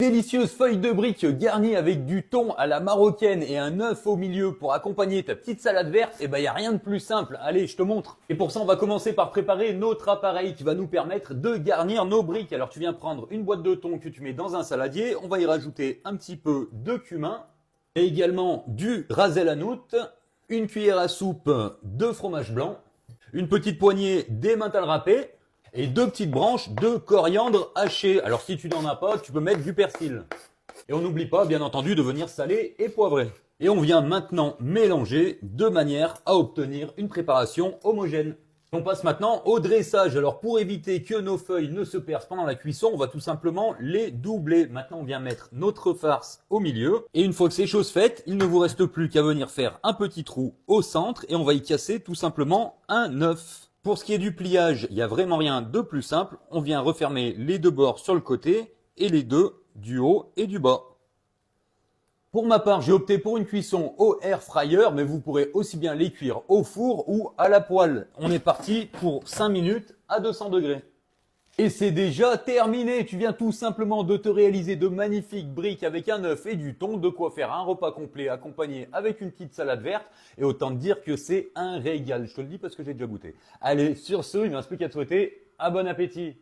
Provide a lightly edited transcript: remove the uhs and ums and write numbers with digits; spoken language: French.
Délicieuse feuille de brique garnie avec du thon à la marocaine et un œuf au milieu pour accompagner ta petite salade verte, et ben y a rien de plus simple. Allez, je te montre. Et pour ça, on va commencer par préparer notre appareil qui va nous permettre de garnir nos briques. Alors tu viens prendre une boîte de thon que tu mets dans un saladier, on va y rajouter un petit peu de cumin et également du ras el hanout, une cuillère à soupe de fromage blanc, une petite poignée d'emmental râpé et 2 petites branches de coriandre haché. Alors si tu n'en as pas, tu peux mettre du persil. Et on n'oublie pas, bien entendu, de venir saler et poivrer. Et on vient maintenant mélanger de manière à obtenir une préparation homogène. On passe maintenant au dressage. Alors pour éviter que nos feuilles ne se percent pendant la cuisson, on va tout simplement les doubler. Maintenant on vient mettre notre farce au milieu. Et une fois que c'est chose faite, il ne vous reste plus qu'à venir faire un petit trou au centre et on va y casser tout simplement un œuf. Pour ce qui est du pliage, il n'y a vraiment rien de plus simple. On vient refermer les deux bords sur le côté et les deux du haut et du bas. Pour ma part, j'ai opté pour une cuisson au air fryer, mais vous pourrez aussi bien les cuire au four ou à la poêle. On est parti pour 5 minutes à 200 degrés. Et c'est déjà terminé. Tu viens tout simplement de te réaliser de magnifiques briques avec un œuf et du thon, de quoi faire un repas complet accompagné avec une petite salade verte. Et autant te dire que c'est un régal. Je te le dis parce que j'ai déjà goûté. Allez, sur ce, il ne me reste plus qu'à te souhaiter un bon appétit.